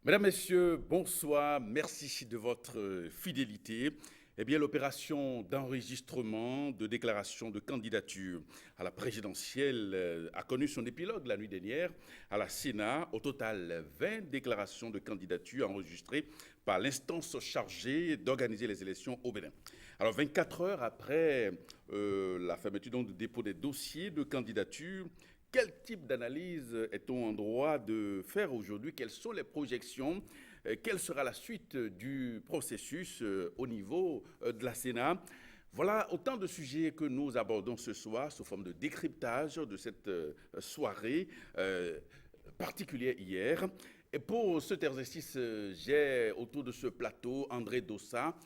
Mesdames, Messieurs, bonsoir. Merci de votre fidélité. Eh bien, l'opération d'enregistrement de déclaration de candidature à la présidentielle a connu son épilogue la nuit dernière à la Sénat. Au total, 20 déclarations de candidature enregistrées par l'instance chargée d'organiser les élections au Bénin. Alors, 24 heures après la fermeture du dépôt des dossiers de candidature, quel type d'analyse est-on en droit de faire aujourd'hui? Quelles sont les projections? Quelle sera la suite du processus au niveau de la Sénat? Voilà autant de sujets que nous abordons ce soir sous forme de décryptage de cette soirée particulière hier. Et pour cet exercice, j'ai autour de ce plateau André Dossa,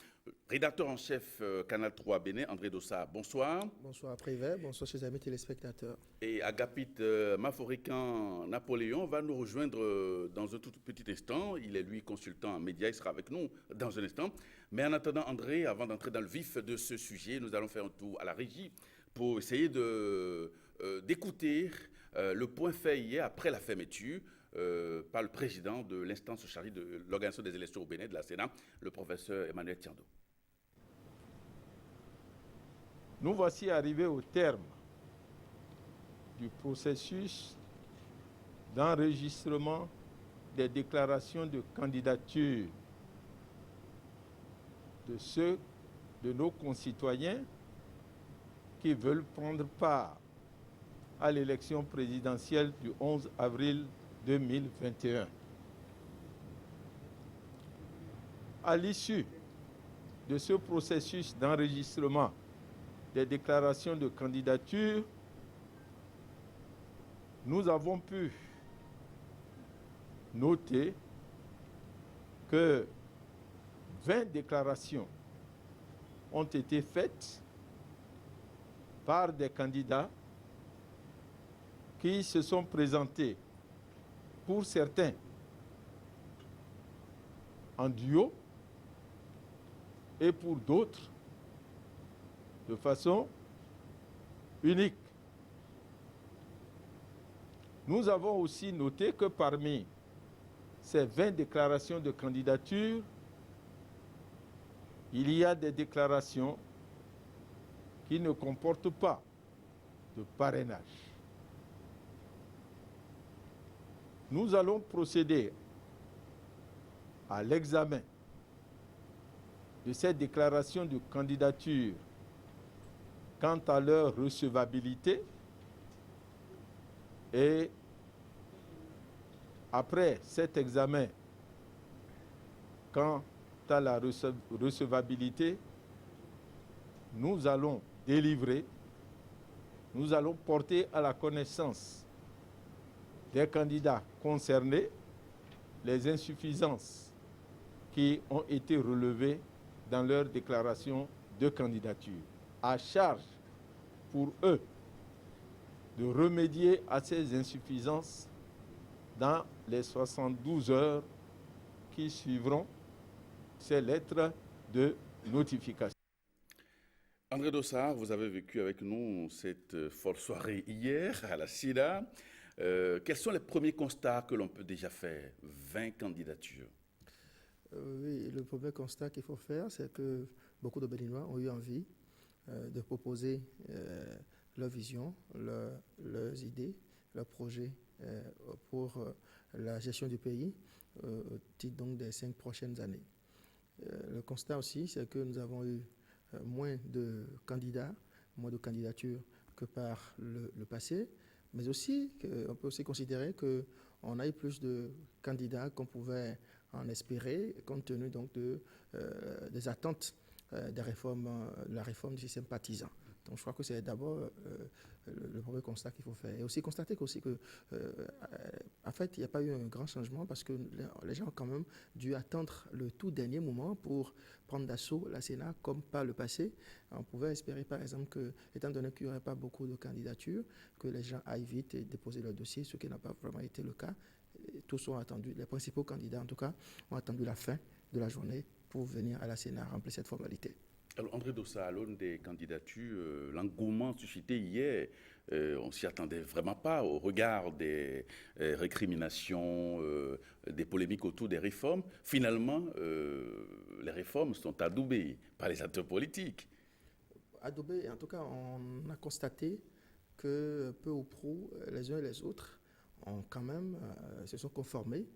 rédacteur en chef Canal 3 Bénin. André Dossa, bonsoir. Bonsoir Prévet, bonsoir chers amis téléspectateurs. Et Agapit Maforican Napoléon va nous rejoindre dans un tout petit instant. Il est lui consultant en médias, il sera avec nous dans un instant. Mais en attendant, André, avant d'entrer dans le vif de ce sujet, nous allons faire un tour à la régie pour essayer d'écouter le point fait hier après la fermeture par le président de l'instance chargée de l'organisation des élections au Bénin de la Sénat, le professeur Emmanuel Tiando. Nous voici arrivés au terme du processus d'enregistrement des déclarations de candidature de ceux de nos concitoyens qui veulent prendre part à l'élection présidentielle du 11 avril 2021. À l'issue de ce processus d'enregistrement des déclarations de candidature, nous avons pu noter que 20 déclarations ont été faites par des candidats qui se sont présentés, pour certains, en duo et pour d'autres de façon unique. Nous avons aussi noté que parmi ces 20 déclarations de candidature, il y a des déclarations qui ne comportent pas de parrainage. Nous allons procéder à l'examen de ces déclarations de candidature quant à leur recevabilité, et après cet examen, quant à la recevabilité, nous allons délivrer, nous allons porter à la connaissance des candidats concernés les insuffisances qui ont été relevées dans leur déclaration de candidature. À charge pour eux de remédier à ces insuffisances dans les 72 heures qui suivront ces lettres de notification. André Dossard, vous avez vécu avec nous cette folle soirée hier à la SIDA. Quels sont les premiers constats que l'on peut déjà faire? 20 candidatures. Oui, le premier constat qu'il faut faire, c'est que beaucoup de Béninois ont eu envie de proposer leur vision, leurs idées, leurs projets pour la gestion du pays au titre donc des 5 prochaines années. Le constat aussi, c'est que nous avons eu moins de candidats, moins de candidatures que par le passé, mais aussi on peut aussi considérer qu'on a eu plus de candidats qu'on pouvait en espérer, compte tenu donc des attentes des réformes, la réforme du système partisan. Donc je crois que c'est d'abord le premier constat qu'il faut faire. Et aussi constater qu'aussi que, en fait, il n'y a pas eu un grand changement parce que les gens ont quand même dû attendre le tout dernier moment pour prendre d'assaut la Sénat, comme par le passé. On pouvait espérer, par exemple, que, étant donné qu'il n'y aurait pas beaucoup de candidatures, que les gens aillent vite et déposer leur dossier, ce qui n'a pas vraiment été le cas. Tous ont attendu, les principaux candidats en tout cas, ont attendu la fin de la journée pour venir à la Sénat remplir cette formalité. Alors, André Dossa, à l'aune des candidatures, l'engouement suscité hier, on ne s'y attendait vraiment pas au regard des récriminations, des polémiques autour des réformes. Finalement, les réformes sont adoubées par les acteurs politiques. Adobe, en tout cas, on a constaté que peu ou prou, les uns et les autres ont quand même, se sont conformés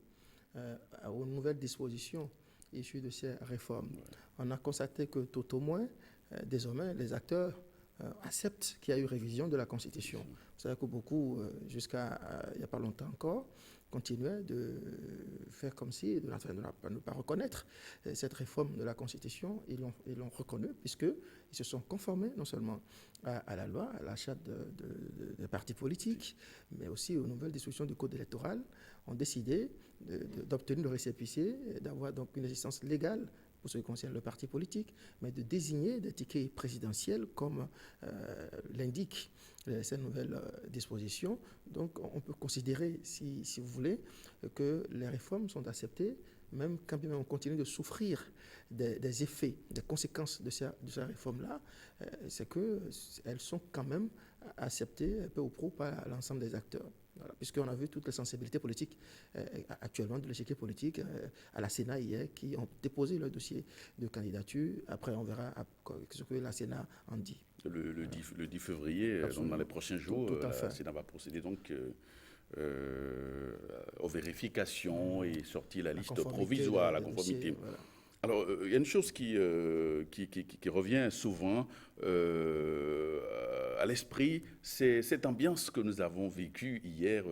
aux nouvelles dispositions issues de ces réformes. Ouais. On a constaté que tout au moins, désormais, les acteurs acceptent qu'il y a eu révision de la Constitution. Vous savez que beaucoup, jusqu'à il n'y a pas longtemps encore, continuaient de faire comme si, de ne pas reconnaître cette réforme de la Constitution. Ils l'ont reconnue puisqu'ils se sont conformés non seulement à la loi, à la charte des partis politiques, mais aussi aux nouvelles dispositions du Code électoral, ont décidé d'obtenir le récépissé, d'avoir donc une existence légale pour ce qui concerne le parti politique, mais de désigner des tickets présidentiels comme l'indiquent ces nouvelles dispositions. Donc on peut considérer, si vous voulez, que les réformes sont acceptées, même quand bien on continue de souffrir des effets, des conséquences de ces réformes-là, c'est qu'elles sont quand même acceptées peu ou prou par l'ensemble des acteurs. Voilà, puisqu'on a vu toutes les sensibilités politiques actuellement de l'échiquier politique à la Sénat hier qui ont déposé leur dossier de candidature. Après, on verra ce que la Sénat en dit. Le 10 février, donc dans les prochains jours, la Sénat va procéder donc aux vérifications et sortir la liste provisoire, la conformité. Dossiers, voilà. Alors, il y a une chose qui revient souvent à l'esprit, c'est cette ambiance que nous avons vécue hier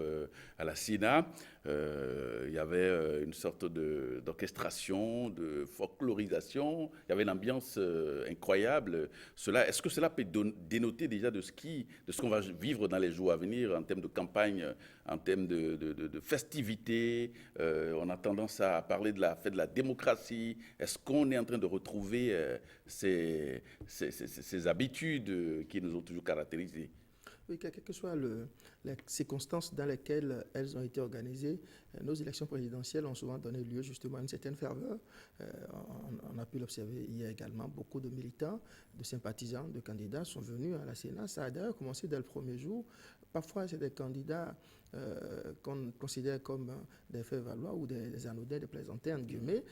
à la Sénat. Il y avait une sorte d'orchestration, de folklorisation. Il y avait une ambiance incroyable. Est-ce que cela peut dénoter déjà de ce qu'on va vivre dans les jours à venir en termes de campagne, en termes de festivités? On a tendance à parler de la fête de la démocratie. Est-ce qu'on est en train de retrouver ces habitudes qui nous ont toujours caractérisés? Oui, quelles que soient les circonstances dans lesquelles elles ont été organisées, nos élections présidentielles ont souvent donné lieu justement à une certaine ferveur. On a pu l'observer hier également. Beaucoup de militants, de sympathisants, de candidats sont venus à la Sénat. Ça a d'ailleurs commencé dès le premier jour. Parfois, c'est des candidats qu'on considère comme des faits-valoir ou des anodins, des plaisantais, entre guillemets,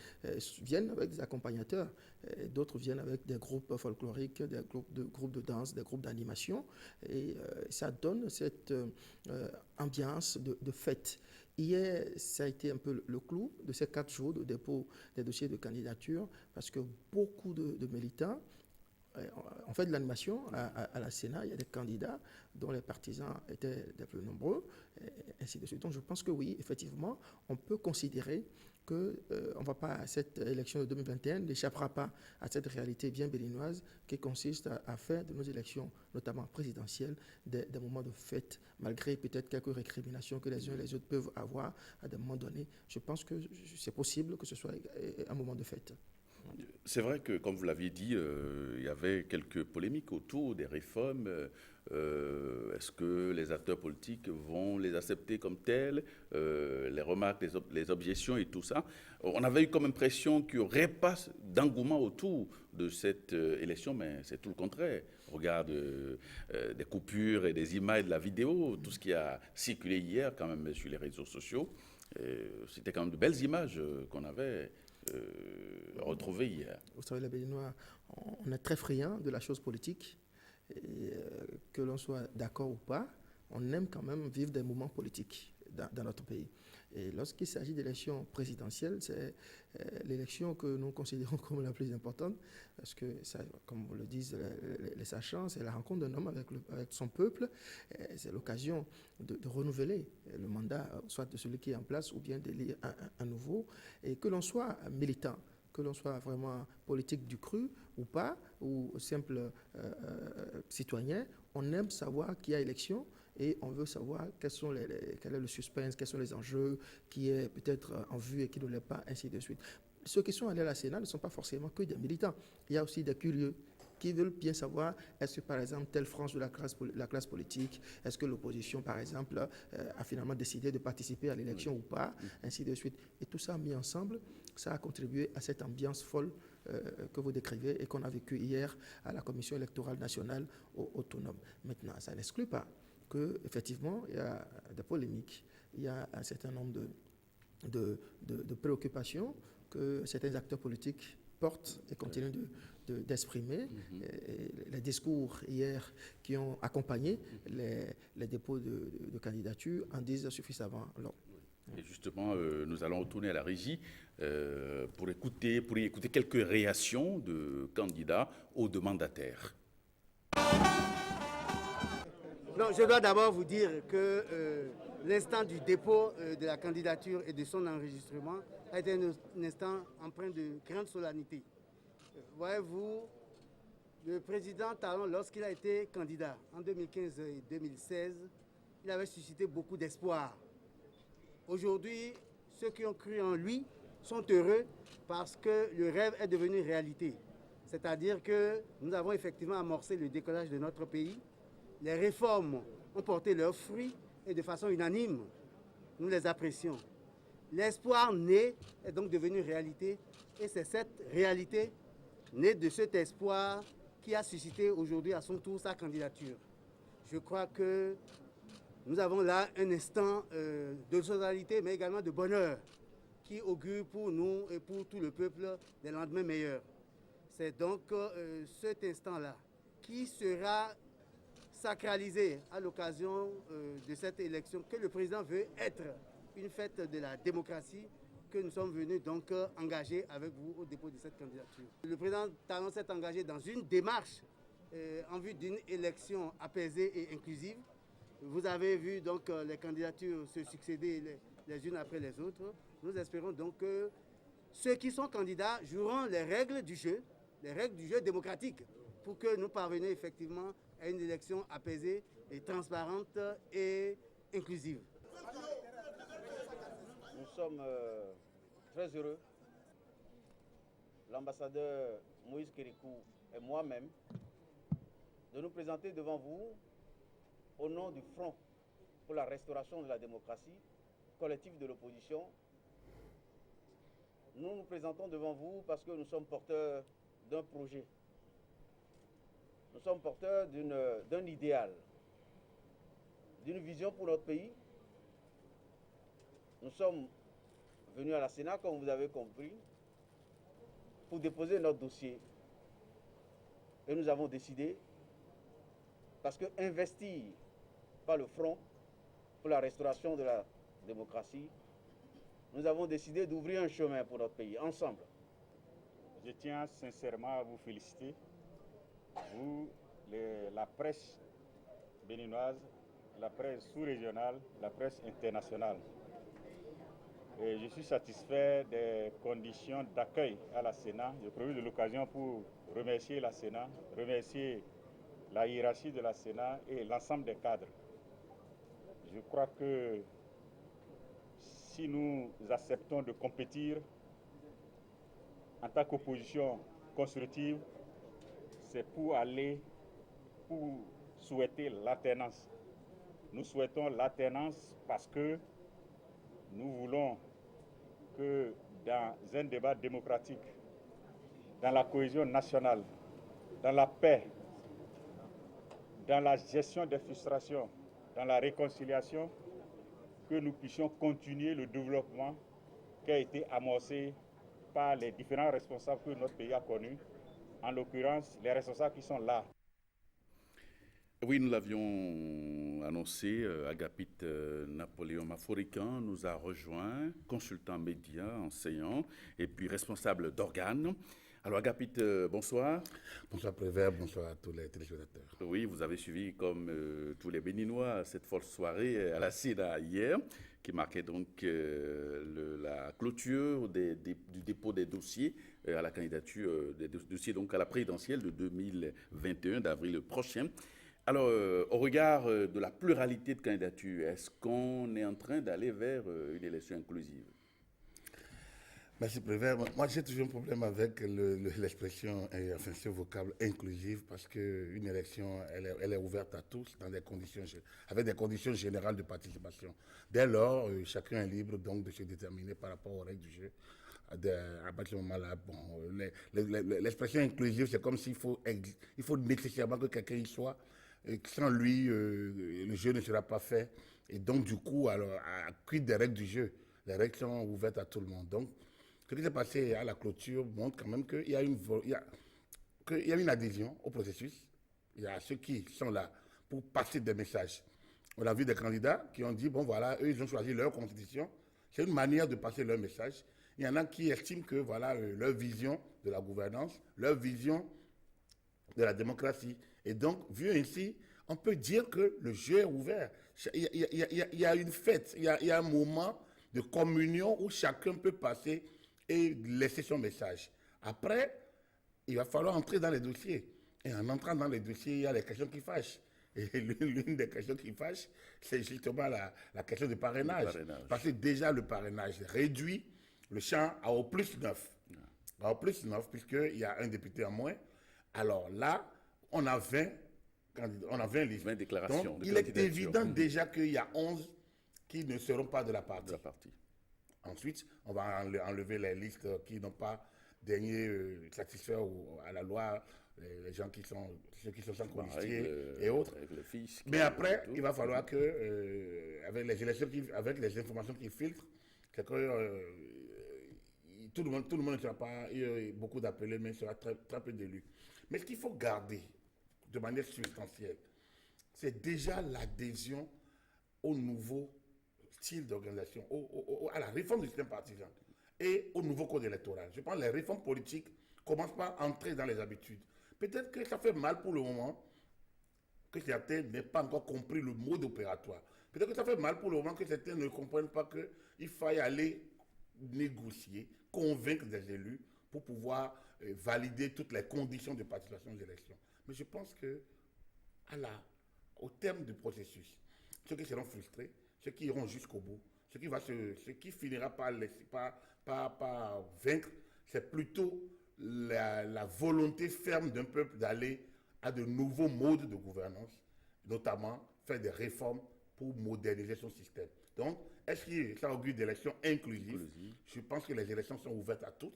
viennent avec des accompagnateurs. D'autres viennent avec des groupes folkloriques, des groupes de danse, des groupes d'animation. Et ça donne cette ambiance de fête. Hier, ça a été un peu le clou de ces 4 jours de dépôt des dossiers de candidature parce que beaucoup de militants on fait de l'animation à la Sénat. Il y a des candidats dont les partisans étaient des plus nombreux, et ainsi de suite. Donc je pense que oui, effectivement, on peut considérer qu'on ne va pas, cette élection de 2021 n'échappera pas à cette réalité bien béninoise qui consiste à faire de nos élections, notamment présidentielles, des moments de fête, malgré peut-être quelques récriminations que les uns et les autres peuvent avoir à des moments donnés. Je pense que c'est possible que ce soit un moment de fête. C'est vrai que, comme vous l'aviez dit, il y avait quelques polémiques autour des réformes. Est-ce que les acteurs politiques vont les accepter comme telles? Les remarques, les objections et tout ça. On avait eu comme impression qu'il n'y aurait pas d'engouement autour de cette élection, mais c'est tout le contraire. On regarde des coupures et des images de la vidéo, tout ce qui a circulé hier quand même sur les réseaux sociaux. C'était quand même de belles images qu'on avait retrouvé hier. Vous savez, les Béninois, on est très friands de la chose politique. Et, que l'on soit d'accord ou pas, on aime quand même vivre des moments politiques dans notre pays. Et lorsqu'il s'agit d'élections présidentielles, c'est l'élection que nous considérons comme la plus importante, parce que, ça, comme le disent les sachants, c'est la rencontre d'un homme avec son peuple. C'est l'occasion de renouveler le mandat, soit de celui qui est en place, ou bien d'élire un nouveau, et que l'on soit militant, que l'on soit vraiment politique du cru ou pas, ou simple citoyen, on aime savoir qu'il y a élection et on veut savoir quel est le suspense, quels sont les enjeux qui est peut-être en vue et qui ne l'est pas, ainsi de suite. Ceux qui sont allés à la Sénat ne sont pas forcément que des militants. Il y a aussi des curieux qui veulent bien savoir est-ce que, par exemple, telle frange de la classe politique, est-ce que l'opposition, par exemple, a finalement décidé de participer à l'élection ou pas, ainsi de suite. Et tout ça mis ensemble, ça a contribué à cette ambiance folle que vous décrivez et qu'on a vécue hier à la Commission électorale nationale autonome. Maintenant, ça n'exclut pas qu'effectivement, il y a des polémiques, il y a un certain nombre de préoccupations que certains acteurs politiques portent et continuent d'exprimer. Les discours hier qui ont accompagné les dépôts de candidatures en disent suffisamment long. Et justement, nous allons retourner à la régie pour y écouter quelques réactions de candidats ou de mandataires. Non, je dois d'abord vous dire que l'instant du dépôt de la candidature et de son enregistrement a été un instant empreint de grande solennité. Voyez-vous, le président Talon, lorsqu'il a été candidat en 2015 et 2016, il avait suscité beaucoup d'espoir. Aujourd'hui, ceux qui ont cru en lui sont heureux parce que le rêve est devenu réalité. C'est-à-dire que nous avons effectivement amorcé le décollage de notre pays. Les réformes ont porté leurs fruits et de façon unanime, nous les apprécions. L'espoir né est donc devenu réalité et c'est cette réalité née de cet espoir qui a suscité aujourd'hui à son tour sa candidature. Je crois que nous avons là un instant de solidarité mais également de bonheur qui augure pour nous et pour tout le peuple des lendemains meilleurs. C'est donc cet instant-là qui sera sacralisé à l'occasion de cette élection que le président veut être une fête de la démocratie que nous sommes venus donc engager avec vous au dépôt de cette candidature. Le président Talon s'est engagé dans une démarche en vue d'une élection apaisée et inclusive. Vous avez vu donc les candidatures se succéder les unes après les autres. Nous espérons donc que ceux qui sont candidats joueront les règles du jeu démocratique pour que nous parvenions effectivement à une élection apaisée et transparente et inclusive. Nous sommes très heureux, l'ambassadeur Moïse Kérikou et moi-même, de nous présenter devant vous au nom du Front pour la restauration de la démocratie, collectif de l'opposition. Nous nous présentons devant vous parce que nous sommes porteurs d'un projet. Nous sommes porteurs d'un idéal, d'une vision pour notre pays. Nous sommes venus à la Sénat, comme vous avez compris, pour déposer notre dossier. Et nous avons décidé, parce que investir par le Front pour la restauration de la démocratie, nous avons décidé d'ouvrir un chemin pour notre pays, ensemble. Je tiens sincèrement à vous féliciter, vous, la presse béninoise, la presse sous-régionale, la presse internationale. Et je suis satisfait des conditions d'accueil à la Sénat. J'ai profité de l'occasion pour remercier la Sénat, remercier la hiérarchie de la Sénat et l'ensemble des cadres. Je crois que si nous acceptons de compétir en tant qu'opposition constructive, c'est pour souhaiter l'alternance. Nous souhaitons l'alternance parce que nous voulons que dans un débat démocratique, dans la cohésion nationale, dans la paix, dans la gestion des frustrations, dans la réconciliation, que nous puissions continuer le développement qui a été amorcé par les différents responsables que notre pays a connus, en l'occurrence les responsables qui sont là. Oui, nous l'avions annoncé, Agapit Napoléon Maforican nous a rejoint, consultant média, enseignant et puis responsable d'organes. Alors Agapit, bonsoir. Bonsoir Prévert, bonsoir à tous les téléspectateurs. Oui, vous avez suivi comme tous les Béninois cette folle soirée à la Sénat hier, qui marquait donc la clôture du dépôt des dossiers à la candidature, des dossiers donc à la présidentielle de 2021, d'avril prochain. Alors, au regard de la pluralité de candidatures, est-ce qu'on est en train d'aller vers une élection inclusive? Merci Prévert. Moi, j'ai toujours un problème avec l'expression, enfin ce vocable inclusif, parce qu'une élection, elle est ouverte à tous dans des conditions, avec des conditions générales de participation. Dès lors, chacun est libre donc de se déterminer par rapport aux règles du jeu. À partir du moment-là, bon, l'expression inclusive, c'est comme s'il faut nécessairement que quelqu'un y soit. Et sans lui, le jeu ne sera pas fait. Et donc, du coup, alors, à quid des règles du jeu? Les règles sont ouvertes à tout le monde. Donc, ce qui s'est passé à la clôture montre quand même qu'il y a une adhésion au processus. Il y a ceux qui sont là pour passer des messages. On a vu des candidats qui ont dit, bon voilà, eux, ils ont choisi leur constitution. C'est une manière de passer leur message. Il y en a qui estiment que voilà, leur vision de la gouvernance, leur vision de la démocratie. Et donc, vu ainsi, on peut dire que le jeu est ouvert. Il y a une fête, il y a un moment de communion où chacun peut passer et laisser son message. Après, il va falloir entrer dans les dossiers. Et en entrant dans les dossiers, il y a les questions qui fâchent. Et l'une des questions qui fâchent, c'est justement la question du parrainage. Parce que déjà, le parrainage réduit le champ à au plus 9. À au plus 9, puisqu'il y a un député en moins. Alors là, on a 20 listes. 20 déclarations. Donc, il est évident déjà qu'il y a 11 qui ne seront pas de la partie. Ensuite, on va enlever les listes qui n'ont pas daigné satisfaire à la loi, les gens ceux qui sont sans colistier et autres. Mais après, il va falloir que, avec les informations qui filtrent, tout le monde ne sera pas, il y a beaucoup d'appelés, mais il sera très, très peu d'élus. Mais ce qu'il faut garder de manière substantielle, c'est déjà l'adhésion au nouveau style d'organisation, à la réforme du système partisan et au nouveau code électoral. Je pense que les réformes politiques commencent par entrer dans les habitudes. Peut-être que ça fait mal pour le moment que certains n'aient pas encore compris le mode opératoire. Peut-être que ça fait mal pour le moment que certains ne comprennent pas qu'il faille aller négocier, convaincre des élus pour pouvoir valider toutes les conditions de participation aux élections. Mais je pense que au terme du processus, ceux qui seront frustrés, ceux qui iront jusqu'au bout, ce qui finira par vaincre, c'est plutôt la volonté ferme d'un peuple d'aller à de nouveaux modes de gouvernance, notamment faire des réformes pour moderniser son système. Donc, est-ce que ça augure d'élections inclusives? Je pense que les élections sont ouvertes à tous.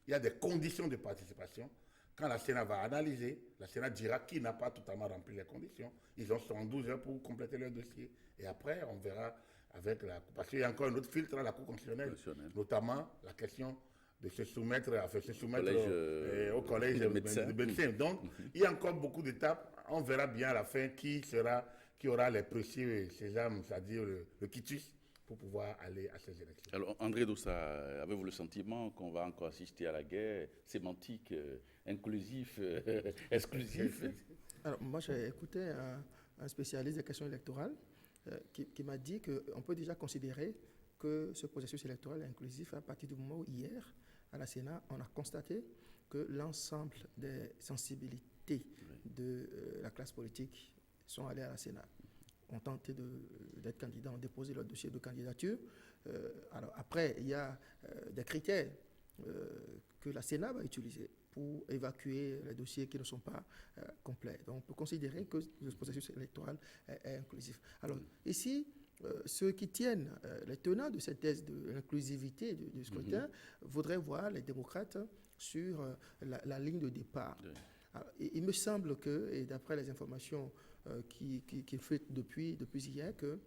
Il y a des conditions de participation. Quand la Sénat va analyser, la Sénat dira qui n'a pas totalement rempli les conditions. Ils ont 112 heures pour compléter leur dossier. Et après, on verra avec parce qu'il y a encore un autre filtre à la Cour constitutionnelle, notamment la question de se soumettre au collège de médecins. Donc, il y a encore beaucoup d'étapes. On verra bien à la fin qui aura les précieux sésames, c'est-à-dire le quitus, pour pouvoir aller à ces élections. Alors, André Doussa, avez-vous le sentiment qu'on va encore assister à la guerre sémantique, inclusif, exclusif? Alors, moi, j'ai écouté un spécialiste des questions électorales qui m'a dit qu'on peut déjà considérer que ce processus électoral est inclusif à partir du moment où, hier, à la Sénat, on a constaté que l'ensemble des sensibilités de la classe politique sont allées à la Sénat, ont tenté d'être candidats, ont déposé leur dossier de candidature. Alors après, il y a des critères que la Sénat va utiliser pour évacuer les dossiers qui ne sont pas complets. Donc on peut considérer que le processus électoral est inclusif. Alors ici, ceux qui tiennent, les tenants de cette thèse de l'inclusivité du scrutin, voudraient voir les démocrates sur la ligne de départ. Alors, il me semble que, et d'après les informations qui fuitent depuis hier, que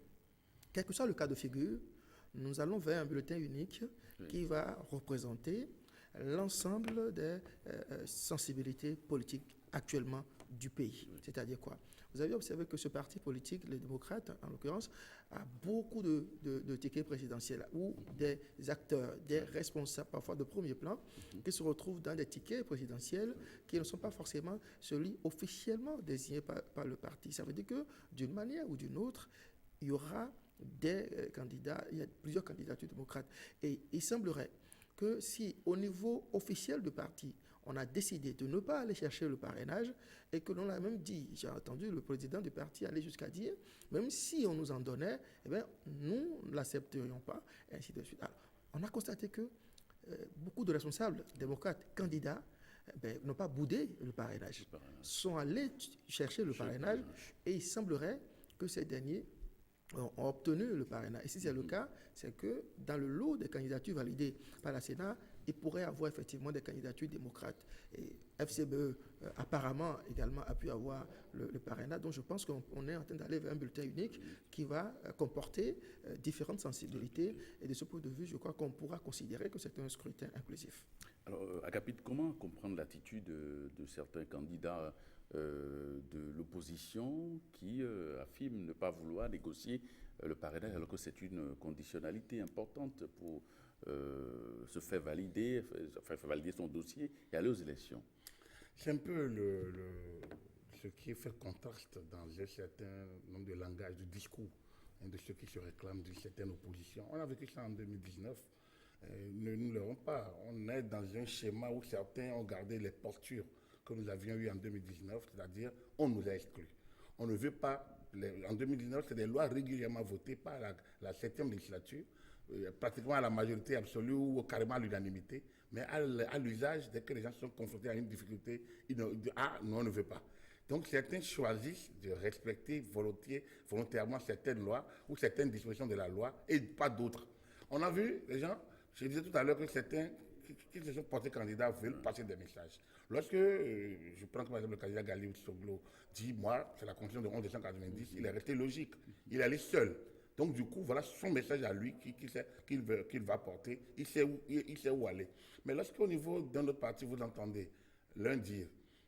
quel que soit le cas de figure, nous allons vers un bulletin unique qui va représenter l'ensemble des sensibilités politiques actuellement du pays. C'est-à-dire quoi? Vous avez observé que ce parti politique, les démocrates en l'occurrence, a beaucoup de tickets présidentiels où des acteurs, des responsables, parfois de premier plan, qui se retrouvent dans des tickets présidentiels qui ne sont pas forcément celui officiellement désigné par le parti. Ça veut dire que d'une manière ou d'une autre, il y aura des candidats, il y a plusieurs candidatures démocrates. Et il semblerait que si au niveau officiel du parti, on a décidé de ne pas aller chercher le parrainage et que l'on a même dit, j'ai entendu le président du parti aller jusqu'à dire, même si on nous en donnait, eh bien, nous ne l'accepterions pas, et ainsi de suite. Alors, on a constaté que beaucoup de responsables démocrates candidats n'ont pas boudé le parrainage, sont allés chercher le parrainage et il semblerait que ces derniers ont obtenu le parrainage. Et si c'est le cas, c'est que dans le lot des candidatures validées par la Sénat, il pourrait avoir effectivement des candidatures démocrates. Et FCBE, apparemment, également, a pu avoir le parrainage. Donc, je pense qu'on est en train d'aller vers un bulletin unique qui va comporter différentes sensibilités. Et de ce point de vue, je crois qu'on pourra considérer que c'est un scrutin inclusif. Alors, Agapit, comment comprendre l'attitude de certains candidats de l'opposition qui affirment ne pas vouloir négocier le parrainage alors que c'est une conditionnalité importante pour se faire valider, faire valider son dossier et aller aux élections? C'est un peu ce qui fait contraste dans un certain nombre de langages, de discours, de ceux qui se réclament d'une certaine opposition. On a vécu ça en 2019. Ne nous leurrons pas, on est dans un schéma où certains ont gardé les postures que nous avions eues en 2019, c'est-à-dire on nous a exclus. On ne veut pas, en 2019, c'est des lois régulièrement votées par la 7e législature, pratiquement à la majorité absolue ou carrément à l'unanimité, mais à l'usage, dès que les gens sont confrontés à une difficulté, ils disent « Ah, non, on ne veut pas ». Donc certains choisissent de respecter volontairement certaines lois ou certaines dispositions de la loi et pas d'autres. On a vu les gens, je disais tout à l'heure que certains qui se sont portés candidats veulent passer des messages. Lorsque je prends par exemple le candidat Gali Soglo dit, moi, c'est la constitution de 1990, il est resté logique, il est allé seul. Donc du coup, voilà son message à lui qu'il va porter, il sait où aller. Mais lorsqu'au niveau d'un autre parti, vous entendez l'un dire,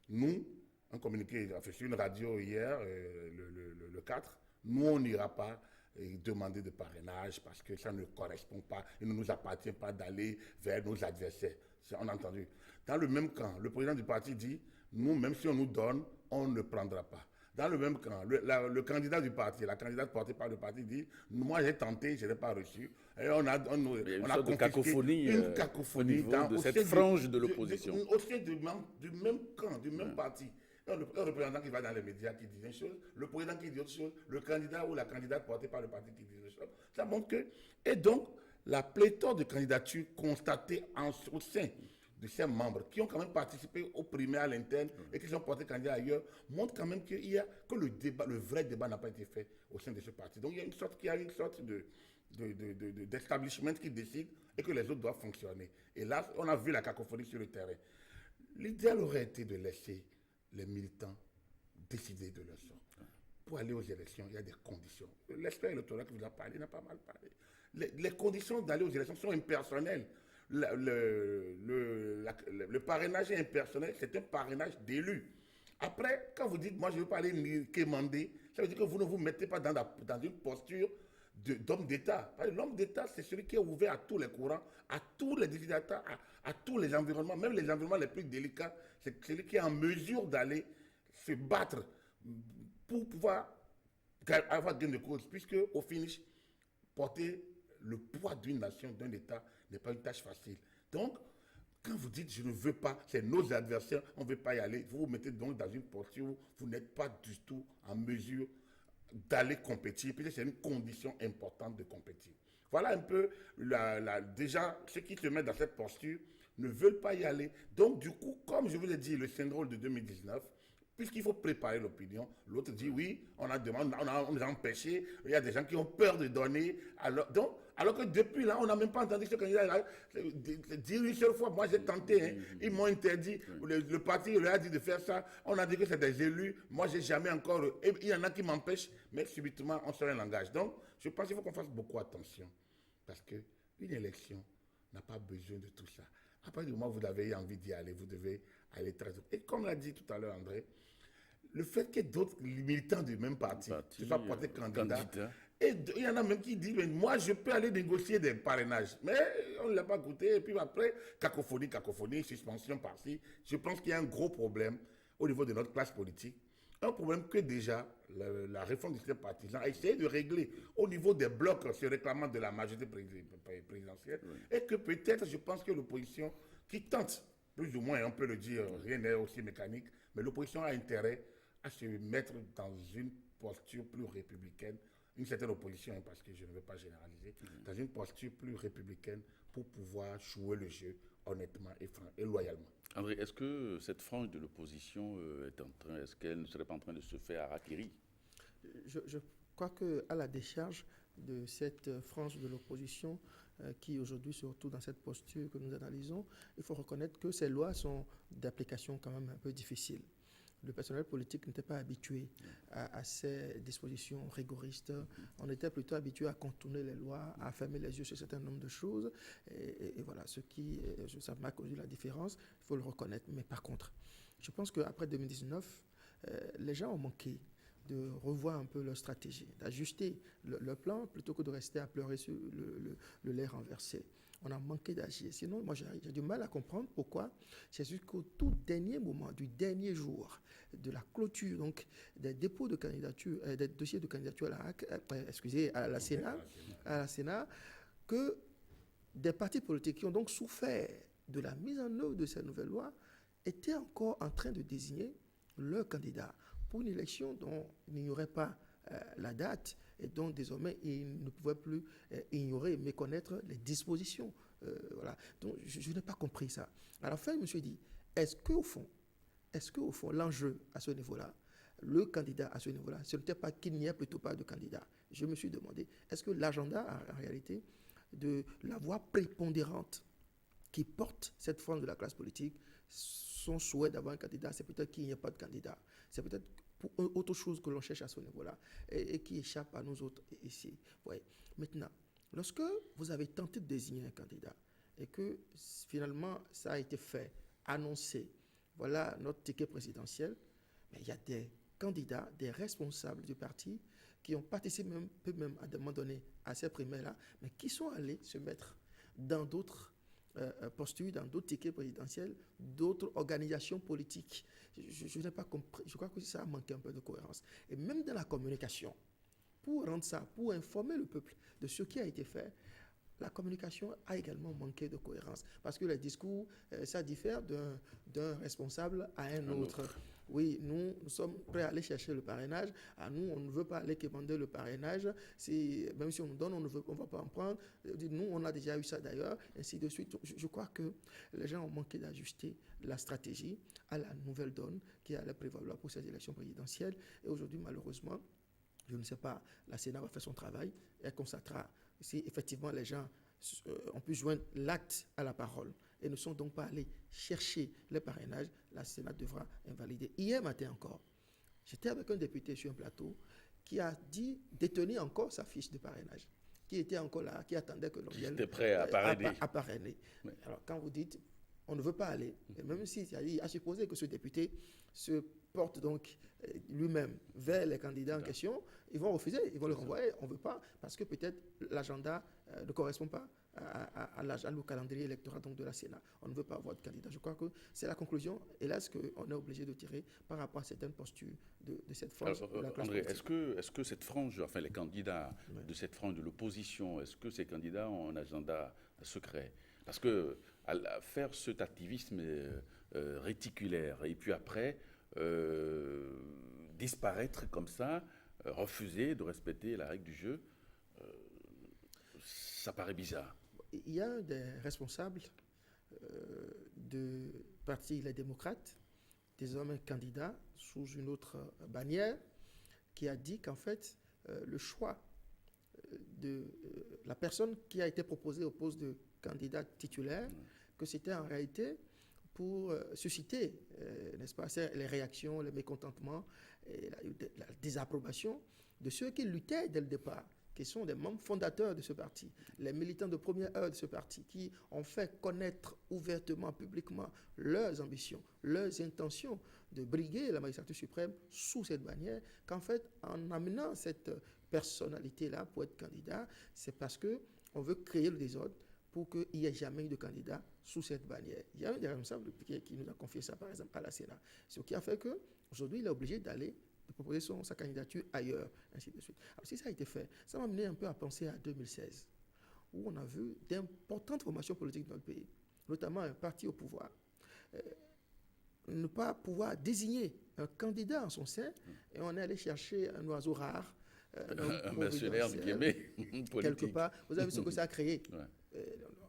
nous, un communiqué, enfin, sur une radio hier, le 4, nous, on n'ira pas demander de parrainage parce que ça ne correspond pas, il ne nous appartient pas d'aller vers nos adversaires. On a entendu. Dans le même camp, le président du parti dit, nous, même si on nous donne, on ne prendra pas. Dans le même camp, le candidat du parti, la candidate portée par le parti dit, moi j'ai tenté, je n'ai pas reçu. Et on a une cacophonie, au niveau de cette frange de l'opposition. Au sein du même camp, du même parti. Un représentant qui va dans les médias qui dit une chose, le président qui dit autre chose, le candidat ou la candidate portée par le parti qui dit autre chose. Ça montre que... Et donc, la pléthore de candidatures constatées au sein de ces membres qui ont quand même participé au primaire à l'interne et qui sont portés candidats ailleurs, montre quand même que le vrai débat n'a pas été fait au sein de ce parti. Donc, il y a une sorte d'establishment qui décide et que les autres doivent fonctionner. Et là, on a vu la cacophonie sur le terrain. L'idéal aurait été de laisser les militants décider de leur sort. Pour aller aux élections, il y a des conditions. L'expert électoral qui vous a parlé n'a pas mal parlé. Les conditions d'aller aux élections sont impersonnelles. Le parrainage est impersonnel, c'est un parrainage d'élus. Après, quand vous dites, moi je ne veux pas aller quémander, ça veut dire que vous ne vous mettez pas dans une posture d'homme d'État. L'homme d'État, c'est celui qui est ouvert à tous les courants, à tous les décideurs, à tous les environnements, même les environnements les plus délicats. C'est celui qui est en mesure d'aller se battre pour pouvoir avoir gain de cause, puisque au finish, porter le poids d'une nation, d'un État, n'est pas une tâche facile. Donc, quand vous dites « je ne veux pas », c'est nos adversaires, on ne veut pas y aller, vous vous mettez donc dans une posture où vous n'êtes pas du tout en mesure d'aller compétir, puis c'est une condition importante de compétir. Voilà un peu, déjà, ceux qui se mettent dans cette posture ne veulent pas y aller. Donc, du coup, comme je vous l'ai dit, le syndrome de 2019, puisqu'il faut préparer l'opinion, l'autre dit oui, on nous a empêchés, il y a des gens qui ont peur de donner. Alors que depuis là, on n'a même pas entendu ce candidat dire une seule fois, moi j'ai tenté, ils m'ont interdit, le parti leur a dit de faire ça, on a dit que c'est des élus, moi j'ai jamais encore, et il y en a qui m'empêchent, mais subitement on se langage. Donc je pense qu'il faut qu'on fasse beaucoup attention, parce qu'une élection n'a pas besoin de tout ça. À partir du moment où vous avez envie d'y aller, vous devez aller très vite. Et comme l'a dit tout à l'heure André, le fait qu'il y ait d'autres militants du même parti se soient portés candidats, et il y en a même qui disent, mais moi je peux aller négocier des parrainages. Mais on ne l'a pas goûté, et puis après, cacophonie, suspension par-ci. Je pense qu'il y a un gros problème au niveau de notre classe politique. Un problème que déjà la réforme du système partisan a essayé de régler au niveau des blocs se réclamant de la majorité présidentielle. Et que peut-être, je pense que l'opposition qui tente, plus ou moins, on peut le dire, rien n'est aussi mécanique, mais l'opposition a intérêt à se mettre dans une posture plus républicaine une certaine opposition, parce que je ne veux pas généraliser, dans une posture plus républicaine pour pouvoir jouer le jeu honnêtement et loyalement. André, est-ce que cette frange de l'opposition est-ce qu'elle ne serait pas en train de se faire harakiri? Je crois qu'à la décharge de cette frange de l'opposition qui aujourd'hui se retrouve dans cette posture que nous analysons, il faut reconnaître que ces lois sont d'application quand même un peu difficiles. Le personnel politique n'était pas habitué à ces dispositions rigoristes. On était plutôt habitué à contourner les lois, à fermer les yeux sur un certain nombre de choses. Et voilà, ça m'a causé la différence, il faut le reconnaître. Mais par contre, je pense qu'après 2019, les gens ont manqué de revoir un peu leur stratégie, d'ajuster leur plan plutôt que de rester à pleurer sur le lait renversé. On a manqué d'agir. Sinon, moi, j'ai du mal à comprendre pourquoi. C'est jusqu'au tout dernier moment, du dernier jour de la clôture, donc des dépôts de candidature, des dossiers de candidature à la Sénat, que des partis politiques qui ont donc souffert de la mise en œuvre de cette nouvelle loi étaient encore en train de désigner leur candidat pour une élection dont il n'y aurait pas la date et dont désormais il ne pouvait plus ignorer et méconnaître les dispositions. Voilà. Donc je n'ai pas compris ça. À la fin, je me suis dit, est-ce qu'au fond, l'enjeu à ce niveau-là, le candidat à ce niveau-là, ce n'était pas qu'il n'y ait plutôt pas de candidat. Je me suis demandé, est-ce que l'agenda, en réalité, de la voix prépondérante qui porte cette forme de la classe politique, son souhait d'avoir un candidat, c'est peut-être qu'il n'y ait pas de candidat. C'est peut-être pour autre chose que l'on cherche à ce niveau-là et qui échappe à nous autres ici. Ouais. Maintenant, lorsque vous avez tenté de désigner un candidat et que finalement ça a été fait, annoncé, voilà notre ticket présidentiel, mais il y a des candidats, des responsables du parti qui ont participé même à un moment donné à ces primaires-là, mais qui sont allés se mettre dans d'autres postures, dans d'autres tickets présidentiels, d'autres organisations politiques. Je n'ai pas compris. Je crois que ça a manqué un peu de cohérence. Et même dans la communication, pour rendre ça, pour informer le peuple de ce qui a été fait, la communication a également manqué de cohérence. Parce que les discours, ça diffère d'un responsable à un autre. Oui, nous sommes prêts à aller chercher le parrainage. À nous, on ne veut pas aller quémander le parrainage. Même si on nous donne, on ne va pas en prendre. Nous, on a déjà eu ça d'ailleurs, ainsi de suite. Je crois que les gens ont manqué d'ajuster la stratégie à la nouvelle donne qui allait prévaloir pour ces élections présidentielles. Et aujourd'hui, malheureusement, je ne sais pas, la Sénat va faire son travail. Elle constatera si effectivement les gens ont pu joindre l'acte à la parole et ne sont donc pas allés chercher les parrainages, la Sénat devra invalider. Hier matin encore, j'étais avec un député sur un plateau qui a dit détenir encore sa fiche de parrainage, qui était encore là, qui attendait que l'on vienne. Qui était prêt à parrainer. Mais alors quand vous dites on ne veut pas aller, et même si il a supposé que ce député se porte donc lui-même vers les candidats en question, ils vont refuser, ils vont le renvoyer. On ne veut pas, parce que peut-être l'agenda ne correspond pas au calendrier électoral donc de la Sénat. On ne veut pas avoir de candidat. Je crois que c'est la conclusion, hélas, qu'on est obligé de tirer par rapport à certaines postures de cette frange de la classe André, politique. est-ce que cette frange, enfin les candidats de cette frange de l'opposition, est-ce que ces candidats ont un agenda secret? Parce que faire cet activisme réticulaire et puis après disparaître comme ça, refuser de respecter la règle du jeu, ça paraît bizarre. Il y a des responsables de parti Les Démocrates, désormais candidat sous une autre bannière, qui a dit qu'en fait, le choix de la personne qui a été proposée au poste de candidat titulaire, que c'était en réalité pour susciter, n'est-ce pas, les réactions, les mécontentements et la désapprobation de ceux qui luttaient dès le départ, qui sont des membres fondateurs de ce parti, les militants de première heure de ce parti, qui ont fait connaître ouvertement, publiquement, leurs ambitions, leurs intentions de briguer la magistrature suprême sous cette bannière, qu'en fait, en amenant cette personnalité-là pour être candidat, c'est parce qu'on veut créer le désordre pour qu'il n'y ait jamais eu de candidat sous cette bannière. Il y a un des responsables qui nous a confié ça, par exemple, à la Sénat. Ce qui a fait qu'aujourd'hui, il est obligé de proposer sa candidature ailleurs, ainsi de suite. Alors, si ça a été fait, ça m'a amené un peu à penser à 2016, où on a vu d'importantes formations politiques dans le pays, notamment un parti au pouvoir, ne pas pouvoir désigner un candidat en son sein, et on est allé chercher un oiseau rare, homme mercenaire, entre guillemets, quelque politique. part. Vous avez vu ce que ça a créé. Ouais.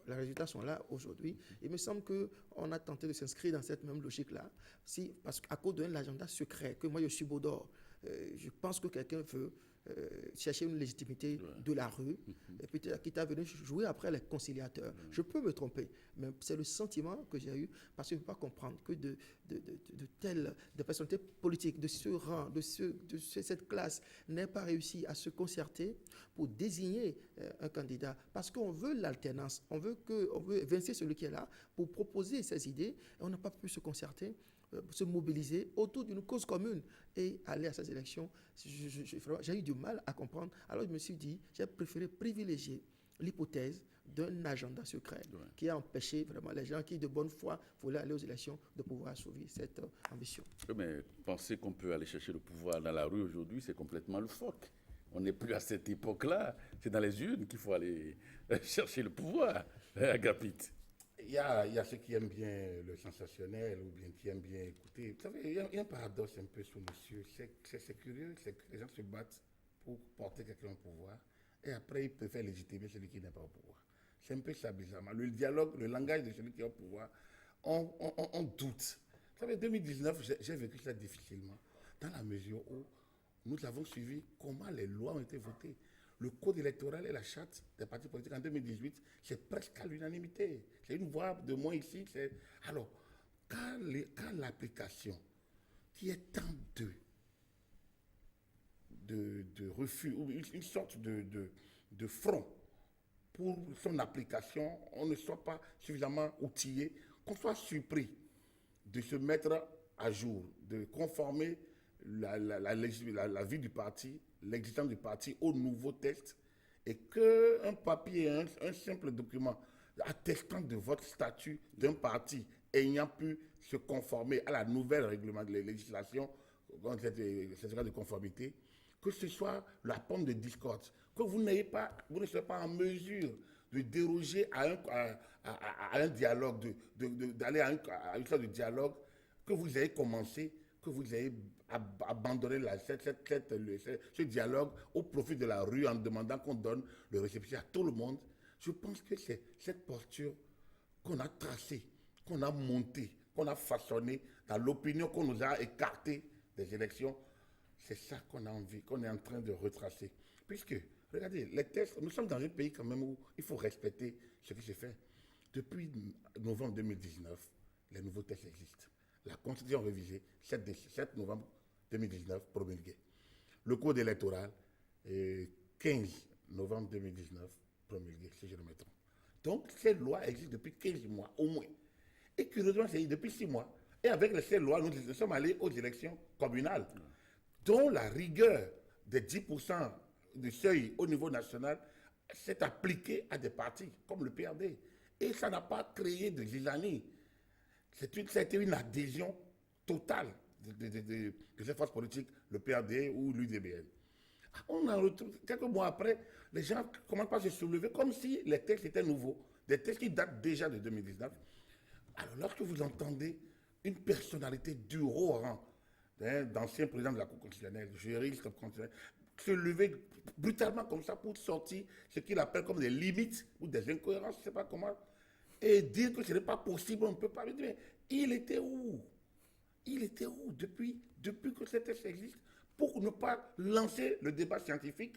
Les résultats sont là aujourd'hui. Il me semble qu'on a tenté de s'inscrire dans cette même logique-là. Parce qu'à cause d'un agenda secret, que moi je suis Baudor, je pense que quelqu'un veut chercher une légitimité de la rue, et puis quitte à venir jouer après les conciliateurs. Je peux me tromper, mais c'est le sentiment que j'ai eu, parce que je ne peux pas comprendre que de telles personnalités politiques de ce rang, de cette classe, n'aient pas réussi à se concerter pour désigner un candidat, parce qu'on veut l'alternance, on veut évincer celui qui est là pour proposer ses idées, et on n'a pas pu se concerter, se mobiliser autour d'une cause commune et aller à ces élections. J'ai eu du mal à comprendre. Alors je me suis dit, j'ai préféré privilégier l'hypothèse d'un agenda secret qui a empêché vraiment les gens qui de bonne foi voulaient aller aux élections de pouvoir assouvir cette ambition. Mais penser qu'on peut aller chercher le pouvoir dans la rue aujourd'hui, c'est complètement loufoque. On n'est plus à cette époque-là. C'est dans les urnes qu'il faut aller chercher le pouvoir, Agapit. Il y a ceux qui aiment bien le sensationnel ou bien qui aiment bien écouter. Vous savez, il y a un paradoxe un peu sur monsieur. C'est curieux, c'est que les gens se battent pour porter quelqu'un au pouvoir et après ils préfèrent légitimer celui qui n'est pas au pouvoir. C'est un peu ça bizarrement. Le dialogue, le langage de celui qui est au pouvoir, on doute. Vous savez, 2019, j'ai vécu ça difficilement dans la mesure où nous avons suivi comment les lois ont été votées. Le code électoral et la charte des partis politiques en 2018, c'est presque à l'unanimité. C'est une voix de moins ici. Alors, quand l'application, qui est tant de refus, ou une sorte de front pour son application, on ne soit pas suffisamment outillé, qu'on soit surpris de se mettre à jour, de conformer la vie du parti, l'existence du parti au nouveau texte, et qu'un papier, un simple document attestant de votre statut d'un parti ayant pu se conformer à la nouvelle règlement de la législation, certificat de conformité, que ce soit la pomme de discorde, que vous ne soyez pas en mesure de déroger à un dialogue, d'aller à une sorte de dialogue que vous avez commencé, que vous avez abandonné ce dialogue au profit de la rue en demandant qu'on donne le récépissé à tout le monde. Je pense que c'est cette posture qu'on a tracée, qu'on a montée, qu'on a façonnée dans l'opinion qu'on nous a écartée des élections. C'est ça qu'on a envie, qu'on est en train de retracer. Puisque, regardez, les textes, nous sommes dans un pays quand même où il faut respecter ce qui se fait. Depuis novembre 2019, les nouveaux textes existent. La Constitution révisée, 7 novembre 2019, promulguée. Le Code électoral, 15 novembre 2019, promulgué, si je ne me trompe. Donc, ces lois existent depuis 15 mois, au moins. Et curieusement, c'est depuis 6 mois. Et avec ces lois, nous sommes allés aux élections communales, dont la rigueur des 10% de seuil au niveau national s'est appliquée à des partis, comme le PRD. Et ça n'a pas créé de zizanie. C'était une adhésion totale de ces forces politiques, le PRD ou l'UDBN. On en retrouve, quelques mois après, les gens commencent par se soulever comme si les textes étaient nouveaux, des textes qui datent déjà de 2019. Alors, lorsque vous entendez une personnalité du haut rang, d'ancien président de la Cour constitutionnelle, juriste constitutionnel, se lever brutalement comme ça pour sortir ce qu'il appelle comme des limites ou des incohérences, je ne sais pas comment, et dire que ce n'est pas possible, on ne peut pas. Mais il était où? Il était où depuis que ce texte existe, pour ne pas lancer le débat scientifique,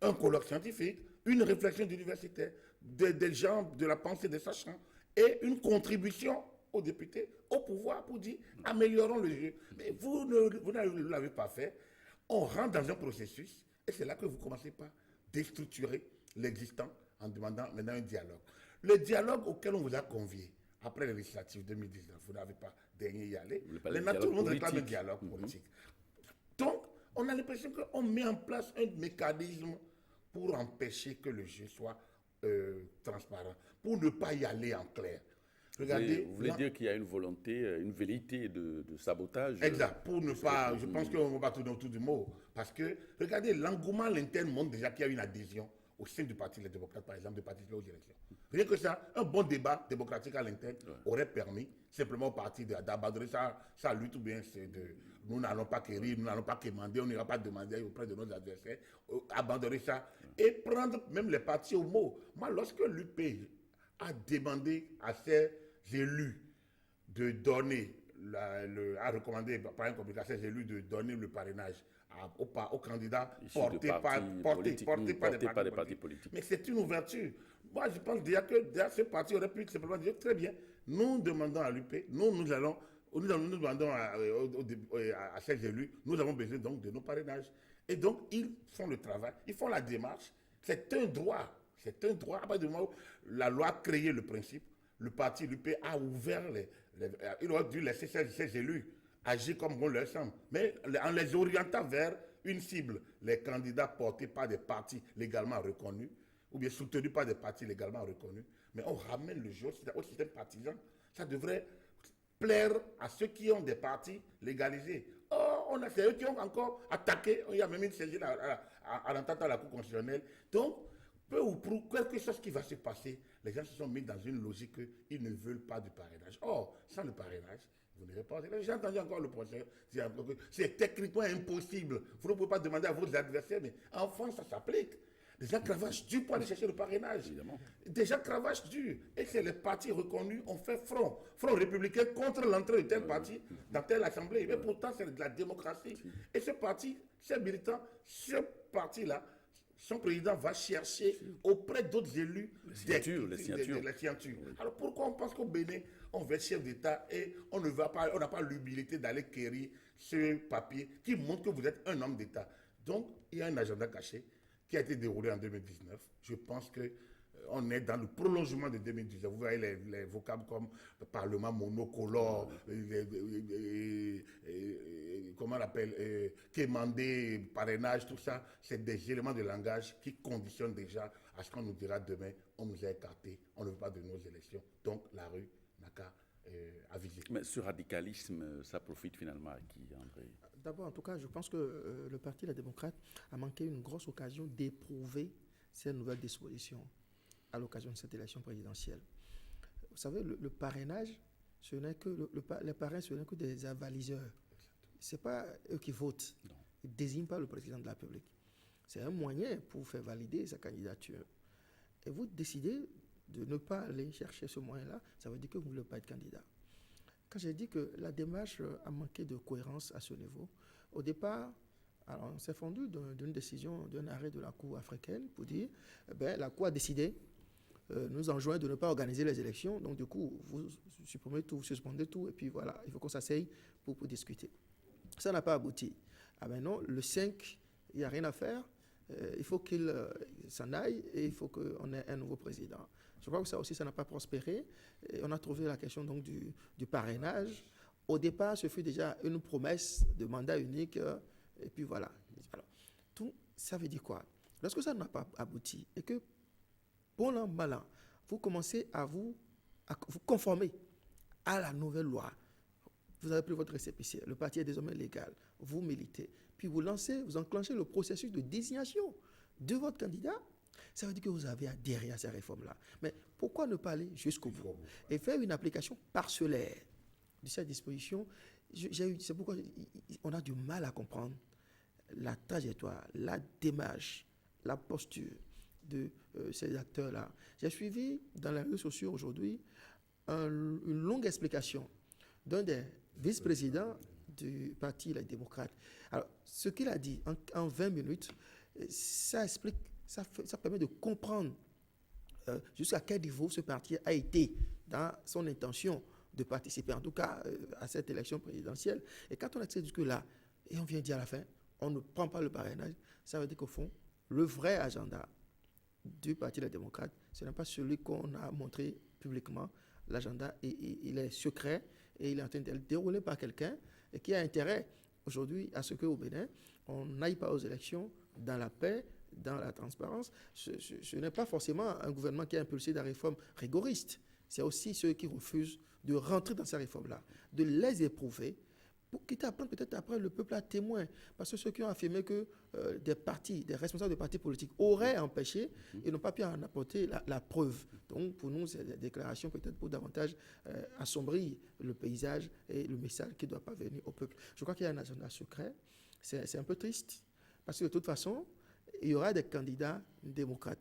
un colloque scientifique, une réflexion d'universitaire, des gens de la pensée des sachants, et une contribution aux députés, au pouvoir, pour dire améliorons le jeu. Mais vous ne l'avez pas fait. On rentre dans un processus, et c'est là que vous commencez par déstructurer l'existant en demandant maintenant un dialogue. Le dialogue auquel on vous a convié après les législatives 2019, vous n'avez pas daigné y aller. Maintenant, tout le monde réclame un dialogue politique. Donc, on a l'impression qu'on met en place un mécanisme pour empêcher que le jeu soit transparent, pour ne pas y aller en clair. Regardez, vous voulez dire qu'il y a une volonté, une velléité de sabotage? Exact, pour ne pas, je pense qu'on ne va pas tourner autour du mot. Parce que, regardez, l'engouement à l'interne montre déjà qu'il y a une adhésion au sein du Parti Les Démocrates, par exemple, de participer aux élections. Rien que ça, un bon débat démocratique à l'interne aurait permis simplement au parti d'abandonner sa lutte, ou bien nous n'allons pas quérir, nous n'allons pas quémander, on n'ira pas demander auprès de nos adversaires, abandonner ça et prendre même les partis au mot. Moi, lorsque l'UP a demandé à ses élus de donner, a recommandé par un communiqué à ses élus de donner le parrainage aux candidats portés par des partis politiques. Mais c'est une ouverture. Moi, je pense déjà que ce parti aurait pu simplement dire très bien, nous demandons à l'UP, nous demandons à ces élus, nous avons besoin donc de nos parrainages. Et donc, ils font le travail, ils font la démarche. C'est un droit. C'est un droit. À partir du moment où la loi a créé le principe, le parti, l'UP, a ouvert il aurait dû laisser ces élus agir comme on leur semble, mais en les orientant vers une cible, les candidats portés par des partis légalement reconnus, ou bien soutenus par des partis légalement reconnus, mais on ramène le jeu au système partisan. Ça devrait plaire à ceux qui ont des partis légalisés. Oh, c'est eux qui ont encore attaqué, il y a même une saisie à l'entente à la Cour constitutionnelle. Donc, peu ou prou, quelque chose qui va se passer, les gens se sont mis dans une logique qu'ils ne veulent pas du parrainage. Or, sans le parrainage, vous n'irez pas. J'ai entendu encore le procès. C'est techniquement impossible. Vous ne pouvez pas demander à vos adversaires, mais en France, ça s'applique. Des gens cravachent dur pour aller chercher le parrainage. Évidemment. Des gens cravachent dur. Et c'est les partis reconnus ont fait front républicain contre l'entrée de tel parti dans telle assemblée. Mais pourtant, c'est de la démocratie. Et ce parti, ces militants, ce parti-là, son président va chercher auprès d'autres élus les signatures. Oui. Alors pourquoi on pense qu'au Bénin, on va être chef d'État et on n'a pas l'humilité d'aller quérir ce papier qui montre que vous êtes un homme d'État. Donc, il y a un agenda caché qui a été déroulé en 2019. Je pense qu'on est dans le prolongement de 2019. Vous voyez les vocables comme parlement monocolore, comment on appelle, quémander, parrainage, tout ça, c'est des éléments de langage qui conditionnent déjà à ce qu'on nous dira demain, on nous a écartés, on ne veut pas de nos élections. Donc la rue n'a qu'à aviser. Mais ce radicalisme, ça profite finalement à qui, André? D'abord, en tout cas, je pense que le Parti Les Démocrates a manqué une grosse occasion d'éprouver ces nouvelles dispositions à l'occasion de cette élection présidentielle. Vous savez, le parrainage, ce n'est que les parrains, ce n'est que des avaliseurs. Ce n'est pas eux qui votent. Non. Ils ne désignent pas le président de la République. C'est un moyen pour faire valider sa candidature. Et vous décidez de ne pas aller chercher ce moyen-là, ça veut dire que vous ne voulez pas être candidat. Quand j'ai dit que la démarche a manqué de cohérence à ce niveau, au départ, alors on s'est fendu d'une décision, d'un arrêt de la Cour africaine pour dire, la Cour a décidé, nous enjoint de ne pas organiser les élections, donc du coup, vous supprimez tout, vous suspendez tout, et puis voilà, il faut qu'on s'asseye pour discuter. Ça n'a pas abouti. Ah ben non, le 5, il n'y a rien à faire, il faut qu'il s'en aille et il faut qu'on ait un nouveau président. Je crois que ça aussi, ça n'a pas prospéré. Et on a trouvé la question donc du parrainage. Au départ, ce fut déjà une promesse de mandat unique, et puis voilà. Alors, tout ça veut dire quoi? Lorsque ça n'a pas abouti, et que, bon an, mal an, vous commencez à vous conformer à la nouvelle loi, vous avez pris votre récépissé, le parti est désormais légal, vous militez, puis vous enclenchez le processus de désignation de votre candidat, ça veut dire que vous avez adhéré à ces réformes-là. Mais pourquoi ne pas aller jusqu'au bout et faire une application parcellaire de cette disposition? C'est pourquoi on a du mal à comprendre la trajectoire, la démarche, la posture de ces acteurs-là. J'ai suivi dans les réseaux sociaux aujourd'hui une longue explication d'un des vice-présidents du Parti Les Démocrates. Alors, ce qu'il a dit en 20 minutes, ça explique, ça permet de comprendre jusqu'à quel niveau ce parti a été dans son intention de participer, en tout cas à cette élection présidentielle. Et quand on accède jusque-là, et on vient dire à la fin, on ne prend pas le parrainage, ça veut dire qu'au fond, le vrai agenda du Parti Les Démocrates, ce n'est pas celui qu'on a montré publiquement. L'agenda, il est secret et il est en train d'être déroulé par quelqu'un et qui a intérêt aujourd'hui à ce qu'au Bénin, on n'aille pas aux élections dans la paix, dans la transparence. Ce n'est pas forcément un gouvernement qui a impulsé des réformes rigoristes. C'est aussi ceux qui refusent de rentrer dans ces réformes-là, de les éprouver quitte à prendre peut-être après le peuple à témoin. Parce que ceux qui ont affirmé que des responsables de partis politiques auraient empêché, ils n'ont pas pu en apporter la preuve. Donc pour nous, c'est des déclarations peut-être pour davantage assombrir le paysage et le message qui ne doit pas venir au peuple. Je crois qu'il y a un agenda secret. C'est un peu triste. Parce que de toute façon, il y aura des candidats démocrates.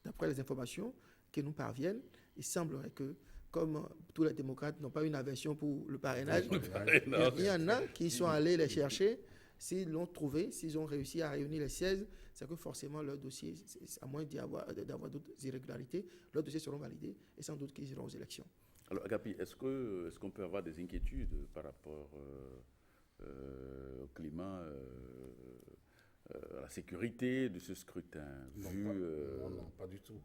D'après les informations qui nous parviennent, il semblerait que, comme tous les démocrates n'ont pas une aversion pour le parrainage, il y en a qui sont allés les chercher. S'ils l'ont trouvé, s'ils ont réussi à réunir les 16, c'est que forcément leur dossier, à moins d'avoir d'autres irrégularités, leurs dossiers seront validés et sans doute qu'ils iront aux élections. Alors, Agapi, est-ce qu'on peut avoir des inquiétudes par rapport au climat, à la sécurité de ce scrutin Non, pas du tout.